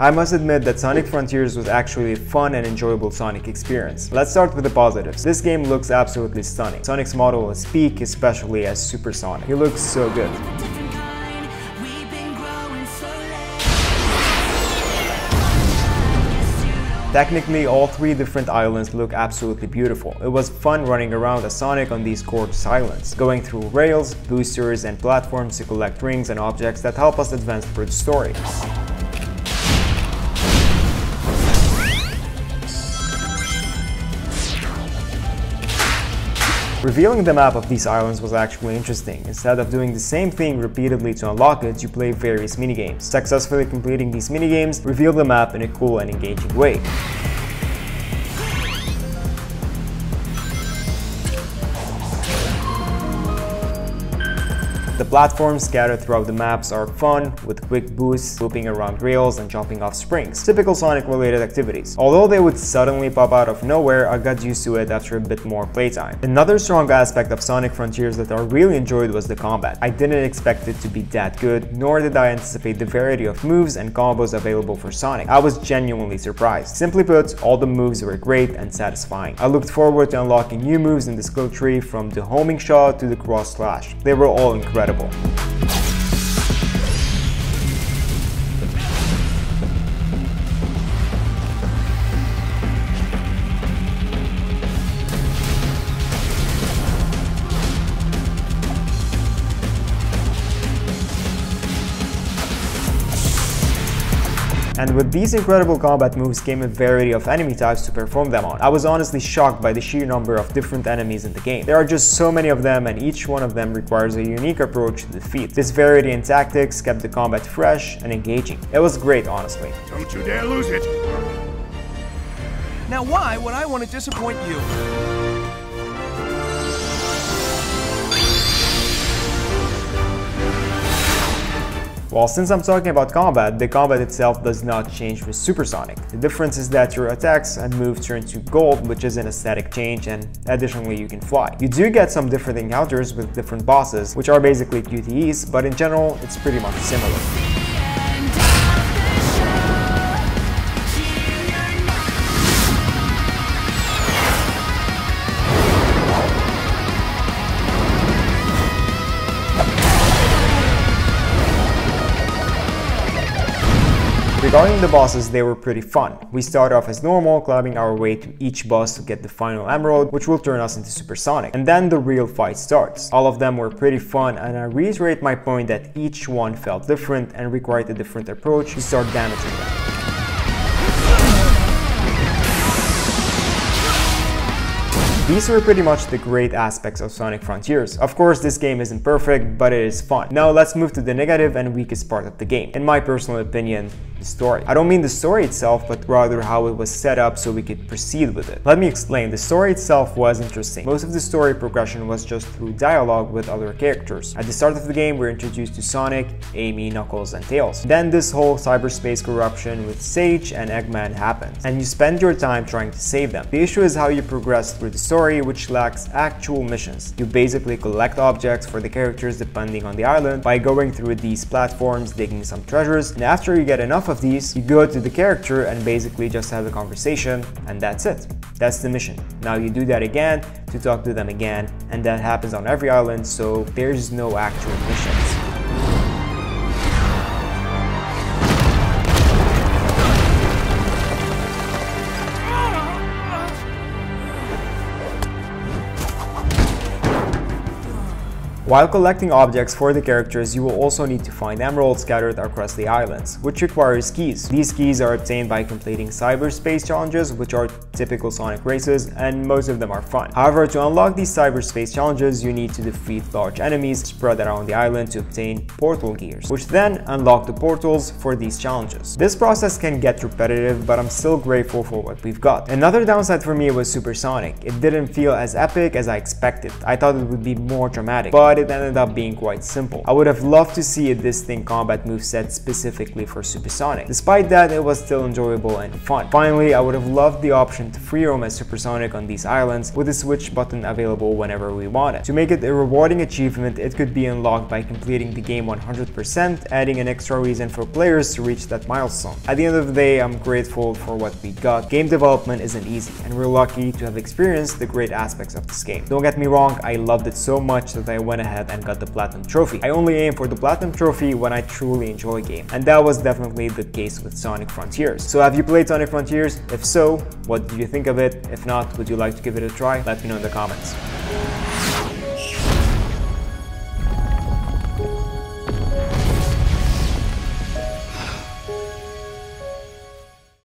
I must admit that Sonic Frontiers was actually a fun and enjoyable Sonic experience. Let's start with the positives. This game looks absolutely stunning. Sonic's model is peak, especially as Super Sonic. He looks so good. Technically, all 3 different islands look absolutely beautiful. It was fun running around as Sonic on these gorgeous islands, going through rails, boosters, and platforms to collect rings and objects that help us advance through the story. Revealing the map of these islands was actually interesting. Instead of doing the same thing repeatedly to unlock it, you play various minigames. Successfully completing these minigames reveal the map in a cool and engaging way. The platforms scattered throughout the maps are fun, with quick boosts, looping around rails, and jumping off springs. Typical Sonic-related activities. Although they would suddenly pop out of nowhere, I got used to it after a bit more playtime. Another strong aspect of Sonic Frontiers that I really enjoyed was the combat. I didn't expect it to be that good, nor did I anticipate the variety of moves and combos available for Sonic. I was genuinely surprised. Simply put, all the moves were great and satisfying. I looked forward to unlocking new moves in the skill tree, from the homing shot to the cross slash. They were all incredible. And with these incredible combat moves came a variety of enemy types to perform them on. I was honestly shocked by the sheer number of different enemies in the game. There are just so many of them, and each one of them requires a unique approach to defeat. This variety in tactics kept the combat fresh and engaging. It was great, honestly. Don't you dare lose it! Now why would I want to disappoint you? Well, since I'm talking about combat, the combat itself does not change with Super Sonic. The difference is that your attacks and moves turn to gold, which is an aesthetic change, and additionally you can fly. You do get some different encounters with different bosses, which are basically QTEs, but in general, it's pretty much similar. Regarding the bosses, they were pretty fun. We start off as normal, climbing our way to each boss to get the final emerald, which will turn us into Super Sonic. And then the real fight starts. All of them were pretty fun, and I reiterate my point that each one felt different and required a different approach to start damaging them. These were pretty much the great aspects of Sonic Frontiers. Of course, this game isn't perfect, but it is fun. Now let's move to the negative and weakest part of the game. In my personal opinion, the story. I don't mean the story itself, but rather how it was set up so we could proceed with it. Let me explain. The story itself was interesting. Most of the story progression was just through dialogue with other characters. At the start of the game, we're introduced to Sonic, Amy, Knuckles, and Tails. Then this whole cyberspace corruption with Sage and Eggman happens, and you spend your time trying to save them. The issue is how you progress through the story, which lacks actual missions. You basically collect objects for the characters depending on the island by going through these platforms, digging some treasures, and after you get enough of these, you go to the character and basically just have a conversation, and that's it. That's the mission. Now you do that again to talk to them again, and that happens on every island, so there's no actual missions. While collecting objects for the characters, you will also need to find emeralds scattered across the islands, which requires keys. These keys are obtained by completing cyberspace challenges, which are typical Sonic races, and most of them are fun. However, to unlock these cyberspace challenges, you need to defeat large enemies spread around the island to obtain portal gears, which then unlock the portals for these challenges. This process can get repetitive, but I'm still grateful for what we've got. Another downside for me was Super Sonic. It didn't feel as epic as I expected. I thought it would be more dramatic, but but it ended up being quite simple. I would have loved to see a distinct combat moveset specifically for Supersonic. Despite that, it was still enjoyable and fun. Finally, I would have loved the option to free roam as Supersonic on these islands with a switch button available whenever we wanted. To make it a rewarding achievement, it could be unlocked by completing the game 100%, adding an extra reason for players to reach that milestone. At the end of the day, I'm grateful for what we got. Game development isn't easy, and we're lucky to have experienced the great aspects of this game. Don't get me wrong, I loved it so much that I went ahead and got the Platinum Trophy. I only aim for the Platinum Trophy when I truly enjoy a game, and that was definitely the case with Sonic Frontiers. So have you played Sonic Frontiers? If so, what did you think of it? If not, would you like to give it a try? Let me know in the comments.